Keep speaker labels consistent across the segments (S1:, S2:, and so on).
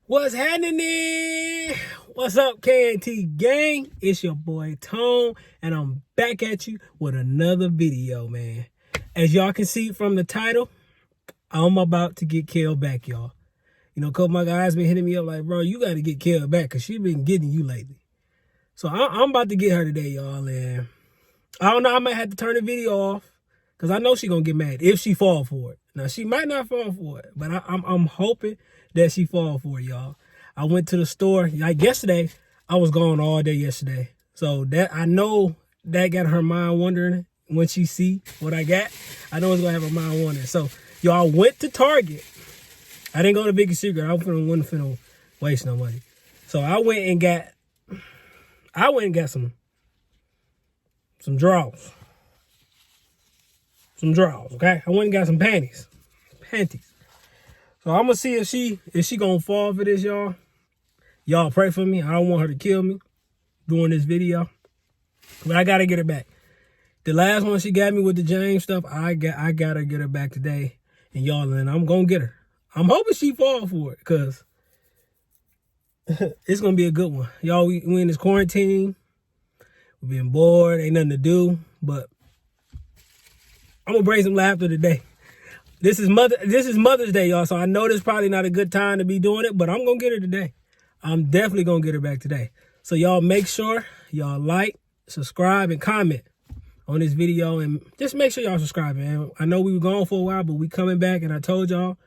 S1: What's happening? What's up, KNT gang? It's your boy Tone, and I'm back at you with another video, man. As y'all can see from the title, I'm about to get Kell back, y'all. You know, a couple of my guys been hitting me up like, bro, you got to get Kell back because she been getting you lately. So I'm about to get her today, y'all, and I don't know, I might have to turn the video off because I know she gonna get mad if she fall for it. Now, she might not fall for it, but I'm hoping that she fall for it, y'all. I went to the store, like yesterday, I was gone all day yesterday. So that I know that got her mind wondering when she see what I got. I know it's gonna have her mind wondering. So y'all went to Target. I didn't go to Vicky's Secret. I wasn't finna waste no money. So I went and got some drawers. Some drawers, okay? I went and got some panties. So I'm gonna see if she gonna fall for this, y'all. Y'all pray for me. I don't want her to kill me doing this video. But I gotta get her back. The last one she got me with the James stuff, I gotta get her back today. And y'all, and I'm gonna get her. I'm hoping she fall for it, cause it's gonna be a good one. Y'all, we in this quarantine. We're being bored, ain't nothing to do, but I'm gonna bring some laughter today. This is Mother's Day, y'all, so I know this is probably not a good time to be doing it, but I'm gonna get her today. I'm definitely gonna get her back today. So y'all make sure y'all like, subscribe, and comment on this video, and just make sure y'all subscribe, man. I know we were gone for a while, but we coming back, and I told y'all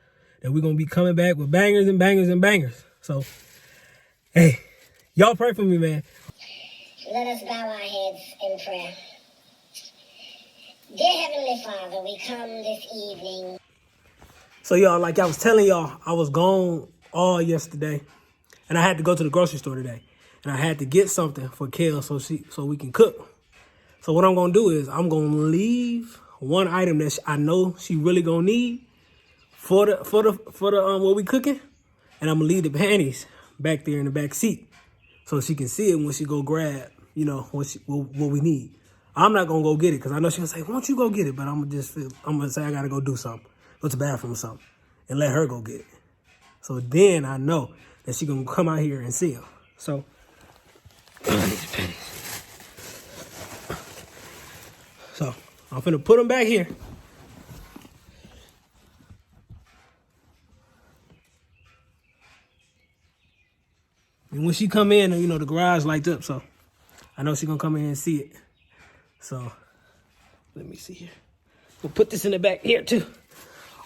S1: that we're gonna be coming back with bangers and bangers and bangers. So, hey, y'all pray for me, man.
S2: Let us bow our heads in prayer. Dear Heavenly Father, we come this evening.
S1: So y'all, like I was telling y'all, I was gone all yesterday, and I had to go to the grocery store today, and I had to get something for Kell so we can cook. So what I'm gonna do is I'm gonna leave one item that I know she really gonna need for the what we cooking, and I'm gonna leave the panties back there in the back seat so she can see it when she go grab, you know, what we need. I'm not gonna go get it because I know she's gonna say, "Why don't you go get it?" But I'm gonna say I gotta go do something, go to the bathroom or something, and let her go get it. So then I know that she gonna come out here and see them. So So I'm finna put them back here. And when she come in, you know, the garage lights up, so I know she gonna come in and see it. So let me see here. We'll put this in the back here too.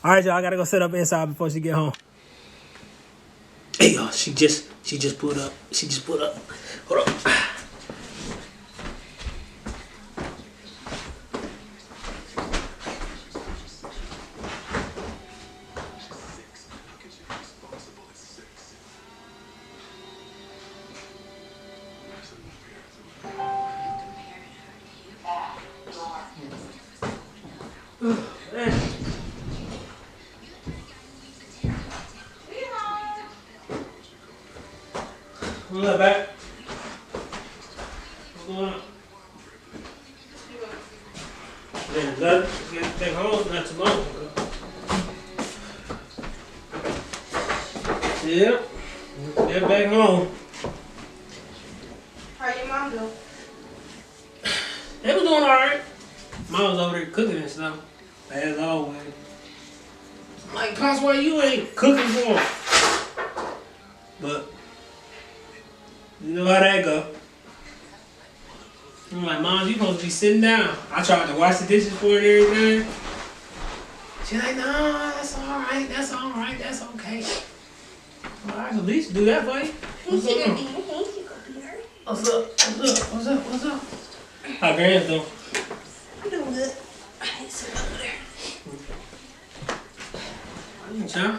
S1: All right, y'all, I gotta go set up inside before she get home. Hey, y'all, she just put up. She just put up. Hold on. What's up, back? What's going on? Man, get back home not too long ago. Yep. Get back home.
S3: How your mom do?
S1: They was doing alright. Mom was over there cooking and stuff. As always. I'm like, Pops, why you ain't cooking for them? But you know how that go. I'm like, Mom, you supposed to be sitting down. I tried to wash the dishes for her and everything. She's like, no, that's alright, that's okay. Well, I can at least do that for you. What's up? How Grand's doing?
S3: I'm doing good. I need to sit over there.
S1: Child?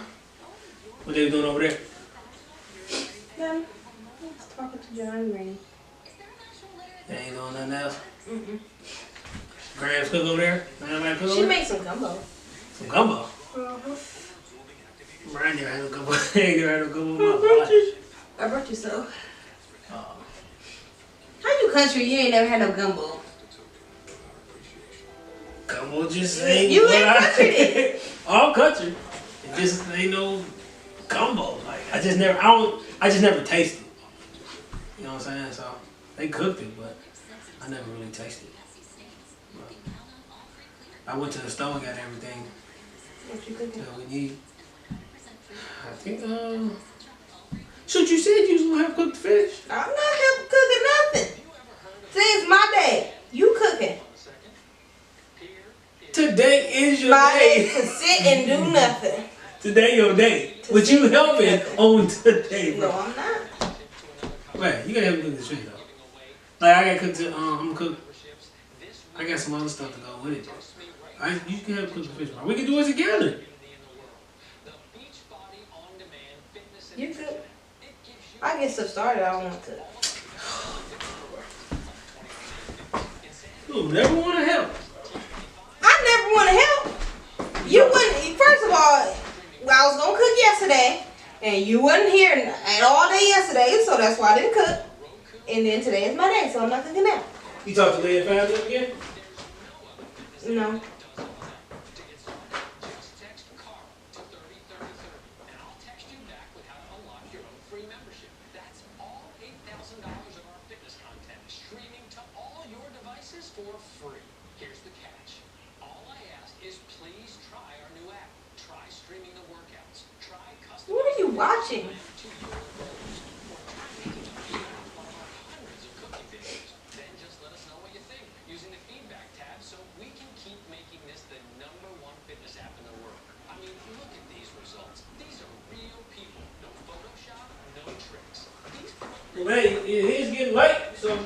S1: What they doing over there?
S3: Yeah, I was talking to John and Granny.
S1: They ain't doing nothing else? Grand's cook over there? Nobody cook over
S3: She
S1: there?
S3: made some gumbo.
S1: Some gumbo?
S3: Uh-huh.
S1: Brian never had no gumbo. He ain't never had no gumbo in my life.
S3: I brought you some. How you country? You ain't never had no gumbo.
S1: Gumbo just ain't
S3: You
S1: what
S3: ain't
S1: I...
S3: country then.
S1: All country. It just ain't no gumbo. Like, I just never tasted. You know what I'm saying? So they cooked it, but I never really tasted it. But I went to the store and got everything
S3: What you cooking?
S1: that we need. I think shoot, you said you was gonna have cooked fish.
S3: I'm not helping cooking nothing. Today's my day. You cooking.
S1: Today is your
S3: My day
S1: day.
S3: to sit and do nothing.
S1: Today your day. But you helping on today,
S3: No,
S1: bro.
S3: I'm not.
S1: Wait, you gotta help me cook this fish though. Like I gotta cook I'm gonna cook. I got some other stuff to go with it. You can help cook the fish, bro. We can do it together.
S3: You cook. I get stuff started. I don't want to.
S1: You never want to help.
S3: I never want to help. You wouldn't. First of all, I was gonna cook yesterday, and you wasn't here at all day yesterday, so that's why I didn't cook. And then today is my day, so I'm not cooking now.
S1: You talked to Leah Family again?
S3: No. What are you watching?
S1: Well, hey, it is getting late, so.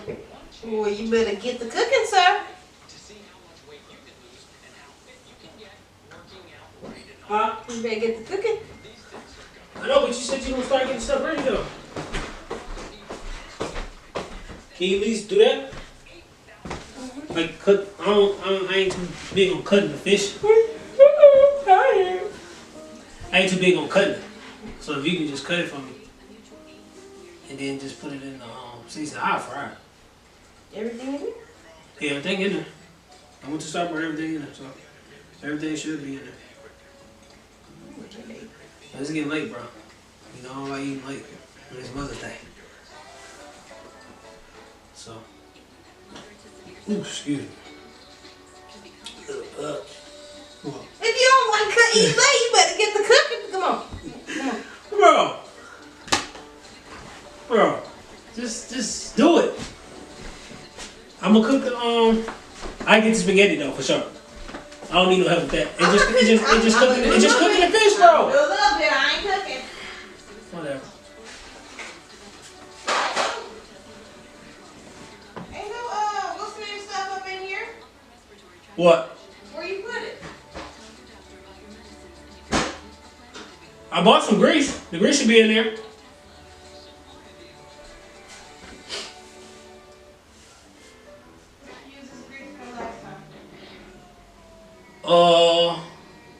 S3: Well, you better get the cooking, sir.
S1: Huh?
S3: You better get the cooking.
S1: I know, but you said you gonna start getting stuff ready though. Can you at least do that? Like cut. I ain't too big on cutting the fish. I ain't too big on cutting it. So if you can just cut it for me, and then just put it in the season, I'll fry it.
S3: Everything in there?
S1: Yeah, everything in there. I went to start with everything in there, so everything should be in there. It's getting late, bro. You know I don't like eating late when it's Mother's Day. So, ooh, excuse me.
S3: If you don't want to eat late, you better get the cooking. Come on.
S1: Bro, just do it. I'm gonna cook the I get the spaghetti though for sure. I don't need no help with that. It's just cooking the fish,
S3: A
S1: bro.
S3: little bit. I ain't cooking.
S1: Whatever.
S3: Ain't no what's the name stuff up in here?
S1: What?
S3: Where you put it?
S1: I bought some grease. The grease should be in there.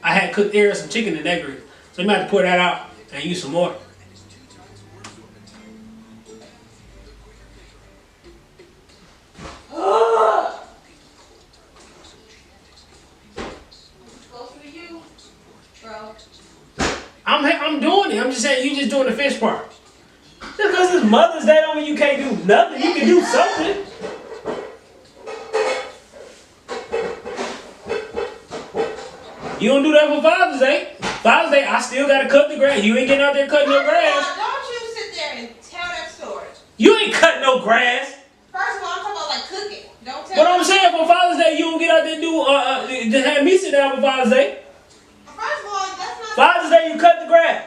S1: I had cooked there some chicken in that grease. So you might have to pour that out and use some more.
S3: Closer to you, bro.
S1: I'm doing it. I'm just saying you just doing the fish part. Just because it's Mother's Day don't mean you can't do nothing. You can do something. You don't do that for Father's Day. Father's Day, I still gotta cut the grass. You ain't getting out there cutting no grass.
S3: Don't you sit there and tell that story.
S1: You ain't cutting no grass.
S3: First of all, I'm talking about like cooking. Don't tell.
S1: But I'm saying for Father's Day, you don't get out there and do just have me sit down for Father's Day.
S3: First of all, that's not.
S1: Father's Day, you cut the grass.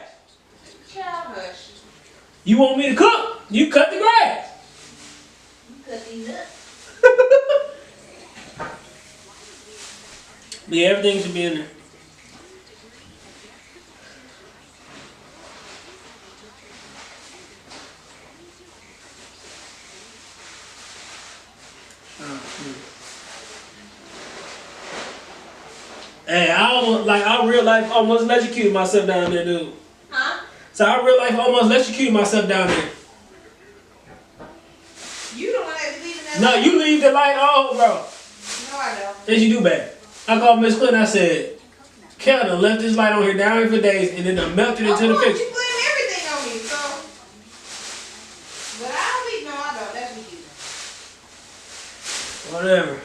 S3: Child hush.
S1: You want me to cook? You cut the grass.
S3: You cut these up.
S1: Yeah, everything should be in there. Hey, I real life almost electrocuted myself down there, dude.
S3: Huh?
S1: So I real life almost electrocuted myself down there.
S3: You the one that's leaving that.
S1: No, you leave the light on, bro.
S3: No, I don't.
S1: Yes, you do, bad. I called Miss Clinton. I said, Kell done left this light on here down here for days, and then done melted into the
S3: You
S1: fix.
S3: blame everything on me.
S1: Whatever.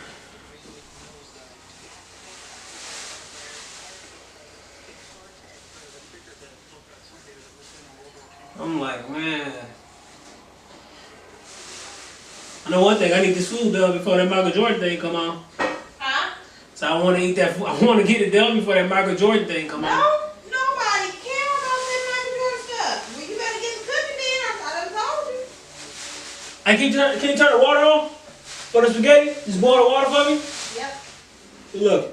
S1: I'm like, man. I know one thing. I need this food done before that Michael Jordan thing come on.
S3: Huh?
S1: So I want to eat that food. I want to get it done before that Michael Jordan thing come on.
S3: No, nobody cares about that Michael Jordan stuff. Well, you better get the cooking then. I done told you.
S1: Hey, can you turn the water on for the spaghetti? Just boil the water for me.
S3: Yep.
S1: Look.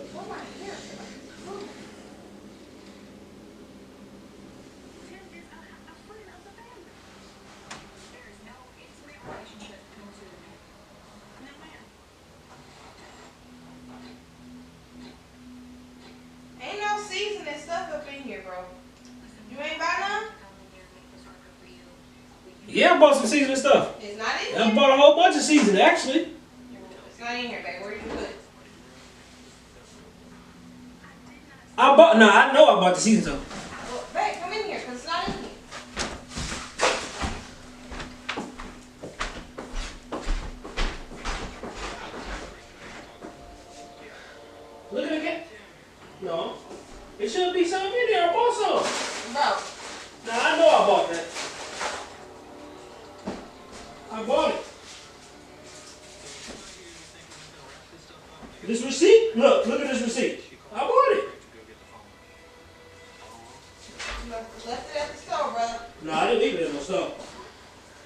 S3: Ain't no seasoning stuff up in here, bro. You ain't buy none?
S1: Yeah, I bought some seasoning stuff.
S3: It's not in
S1: I
S3: here.
S1: bought a whole bunch of seasoning, actually.
S3: It's not in here, babe. Where did you put it?
S1: I know I bought the seasoning stuff.
S3: Well, babe, come in here, because it's not in here.
S1: Look at it. No. It should be something in there. I bought some.
S3: Bro.
S1: Now I know I bought that. I bought it. This receipt? Look at this receipt. I bought it.
S3: You left it at the store, brother.
S1: No, I didn't leave it at no store.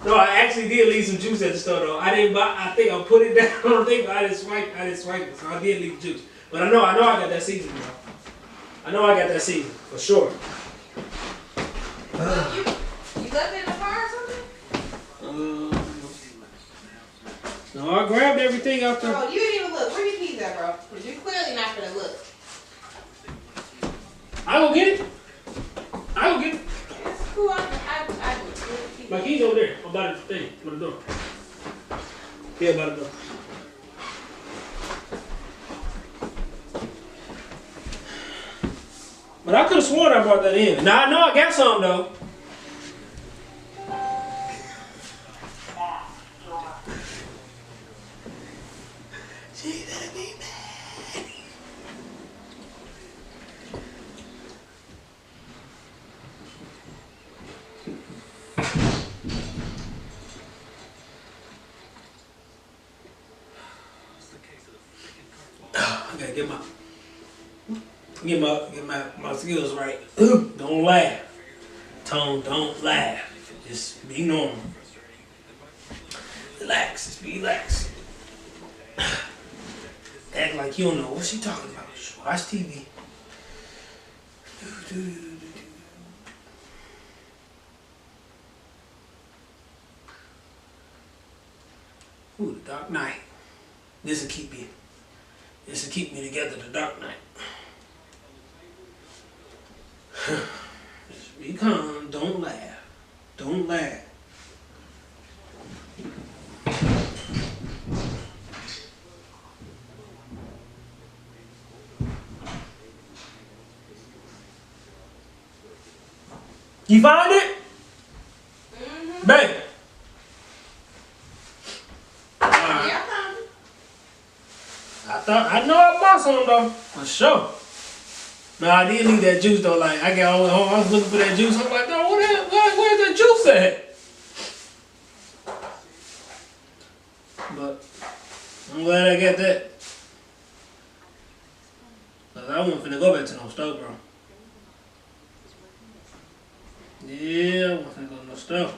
S1: No, I actually did leave some juice at the store though. I didn't buy. I think I put it down on the thing, but I didn't swipe it. So I did leave the juice. But I know I got that seasoning, bro. I know I got that seasoning for sure.
S3: You left it in the car or something?
S1: No, I grabbed everything out there.
S3: Bro, you didn't even look. Where your keys at, bro? Because you're clearly not going to look.
S1: I go get it.
S3: That's cool. I would.
S1: My keys over there. I'm by the thing. By the door. Yeah, by the door. But I could have sworn I brought that in. Now I know I got some though. She better be mad. I gotta get my skills right. Don't laugh. Tone, don't laugh. Just be normal. Relax, just be relaxed. Act like you don't know what she talking about. Just watch TV. Ooh, the Dark Knight. This'll keep me together, the Dark Knight. Just be calm, don't laugh. Don't laugh. You find it? Mm-hmm. Babe.
S3: Yeah, I found it.
S1: I know I bought some though, for sure. No, I did need that juice though. Like I got all home, I was looking for that juice. I'm like, no, where's that juice at? But I'm glad I got that. Cause I wasn't finna go back to no store, bro. Yeah, I wasn't finna go to no store.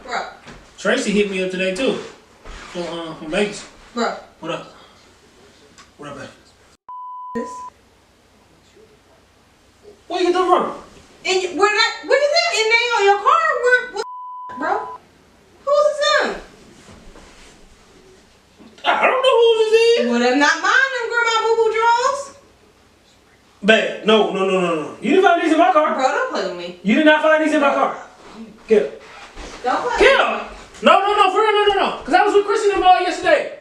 S3: Bro.
S1: Tracy hit me up today too. From Vegas.
S3: Bro.
S1: What up? What up, babe?
S3: This.
S1: Where you get them from?
S3: And what is that? And they on your car? What, bro? Who's the son?
S1: I don't know who this is.
S3: Well, them not mine, them grandma boo-boo drawers.
S1: Babe, no. You didn't find these in my car.
S3: Bro, don't play with me.
S1: You did not find these in my car. Kell.
S3: Don't play with
S1: Kell! No, for real, no. Because I was with Christian and Ball yesterday.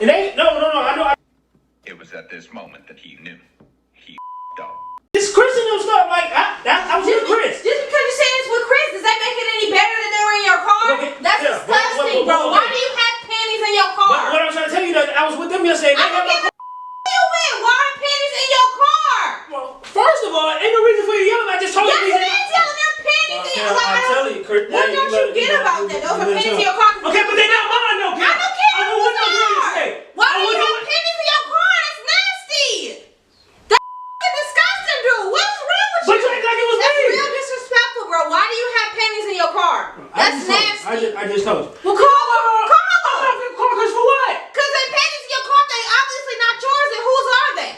S1: It ain't, no, I know.
S4: It was at this moment that he knew. He up.
S1: This Christian and stuff, like, I was with Chris.
S3: Just because you say it's with Chris, does that make it any better than they were in your car?
S1: Okay,
S3: That's
S1: yeah,
S3: disgusting,
S1: but-
S3: bro. Why do you have panties in your car?
S1: What I'm trying to tell you, that
S3: forget about that. Those are panties in your car.
S1: Okay, but they're not mine though.
S3: I don't care.
S1: I don't want no girl yesterday.
S3: Why do you have panties in your car? That's nasty. That's fucking disgusting, dude. What's wrong with you?
S1: But you act like it was
S3: That's
S1: me.
S3: real disrespectful, bro. Why do you have panties in your car? That's nasty.
S1: I just told you.
S3: Well, call them.
S1: Cause for what?
S3: Because they panties in your car, they obviously not yours, and whose are they?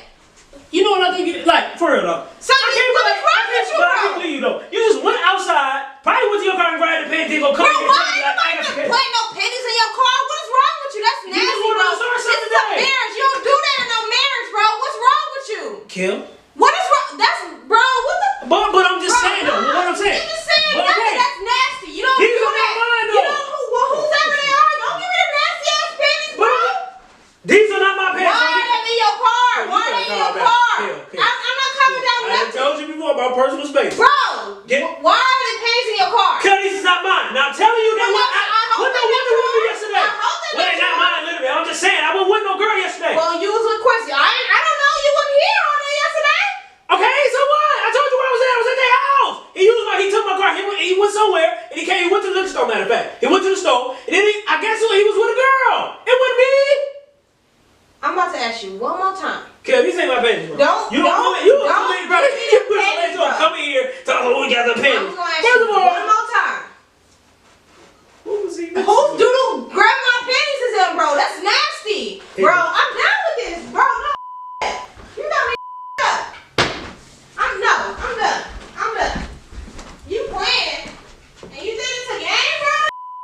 S1: You know what I think? Like, for real though.
S3: So what's wrong with you,
S1: But I
S3: bro?
S1: can't believe you though. You just went outside, probably went to your car and grabbed the panties, go come
S3: Bro,
S1: here.
S3: why ain't nobody putting no panties in your car? What is wrong with you? That's
S1: You
S3: nasty,
S1: just wanted
S3: bro.
S1: to start
S3: This
S1: something
S3: is a
S1: today.
S3: marriage. You don't do that in no marriage, bro. What's wrong with you?
S1: Kill.
S3: What is wrong? That's, bro, what the?
S1: But I'm just
S3: Bro,
S1: saying though. What I'm saying.
S3: You just saying
S1: But
S3: nothing.
S1: okay.
S3: That's nasty. You don't
S1: These
S3: do
S1: are not
S3: that.
S1: mine,
S3: You
S1: though.
S3: know whoever they are. Don't give me them nasty ass panties, bro.
S1: These are not my
S3: Why
S1: pants.
S3: are they in your car? Why are they in your car?
S1: Kill.
S3: I'm not coming down
S1: I
S3: nothing.
S1: told you before about personal space.
S3: Bro,
S1: Yeah.
S3: why are the panties in your car?
S1: Cause this is not mine. Now I'm telling you that
S3: Well,
S1: what
S3: I hope
S1: what
S3: they're
S1: the
S3: not
S1: woman with me
S3: yours.
S1: yesterday.
S3: I hope they're
S1: Well, they're
S3: not
S1: not mine, literally. I'm just saying I wasn't with no girl yesterday.
S3: Well, you was requesting. I don't know. You wasn't here all day yesterday.
S1: Okay, so what? I told you where I was at. I was at their house. He took my car. He went somewhere and he came. He went to the liquor store. Matter of fact, he went to the store and then I guess he was with a girl. It wasn't me.
S3: I'm about to ask you one more time.
S1: Kill, these ain't my panties, bro.
S3: Don't
S1: give me
S3: bro.
S1: You put some lace on. Come in here. Tell us we got the
S3: I'm
S1: panties.
S3: gonna ask
S1: First
S3: you
S1: of all,
S3: one more time.
S1: who was he?
S3: Who's doodle grab my panties is in, bro? That's nasty, bro. I'm done with this, bro. No, you got me up. I'm done. I'm done. You playing, and you think it's a game, bro?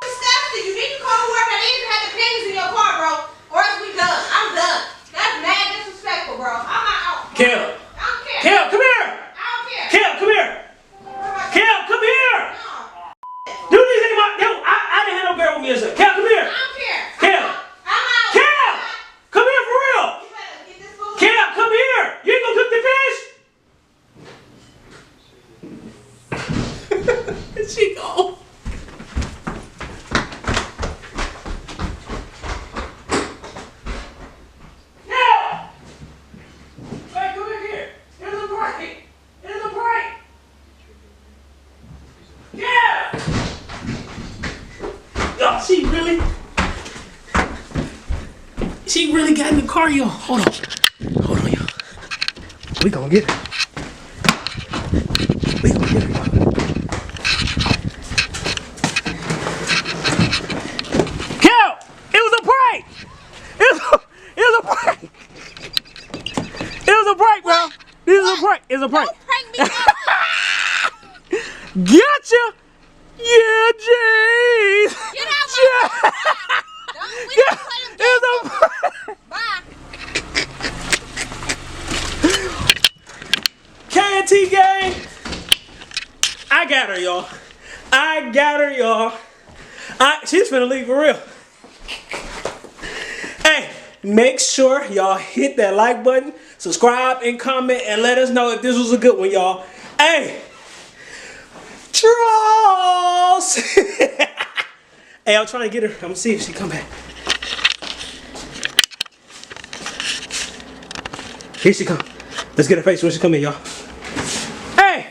S3: Disgusting. You need to call whoever that is and have the panties in your car, bro, or else we done. I'm done. That's mad disrespectful, bro. I'm out.
S1: Kell.
S3: I don't care.
S1: Kell, come here.
S3: I don't care.
S1: Kell, come here. Kell, come here. Dude, these ain't my. Dude, I didn't have no girl with me yesterday. Kell, come here.
S3: I don't care.
S1: Kell.
S3: I'm out.
S1: Kell, come here for real.
S3: You better get this food.
S1: Kell, come here. You ain't gonna cook the fish? She go. Now, hey, come here. Here's a break. Here's a break. Yeah. Oh, she really got in the car, y'all. Hold on, y'all. We gonna get her. We gonna get her, y'all. Kell, it was a prank. It was a prank. It was a prank, bro. This is a prank. It's a prank.
S3: Don't prank me.
S1: Gotcha. Yeah, James.
S3: Get out my Don't we don't play them
S1: It's a
S3: games.
S1: prank.
S3: Bye.
S1: KNT gang. I got her, y'all. I got her, y'all. She's finna leave for real. Hey, make sure y'all hit that like button, subscribe, and comment, and let us know if this was a good one, y'all. Hey, trolls. Hey, I'm trying to get her. I'm gonna see if she come back. Here she come. Let's get her face when she come in, y'all. Hey,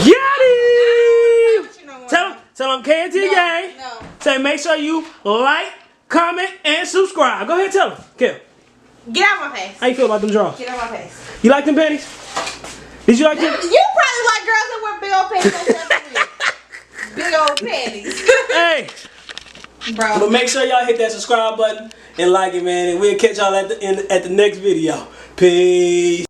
S1: get him. Tell him KNT gang.
S3: No.
S1: Say make sure you like, comment, and subscribe. Go ahead, tell him. Kell.
S3: Get out my face.
S1: How you feel about them drawers?
S3: Get out my face.
S1: You like them panties? Did you like them?
S3: You probably like girls that wear big old panties. Big old panties.
S1: Hey.
S3: Bro.
S1: But make sure y'all hit that subscribe button and like it, man. And we'll catch y'all at the next video. Peace.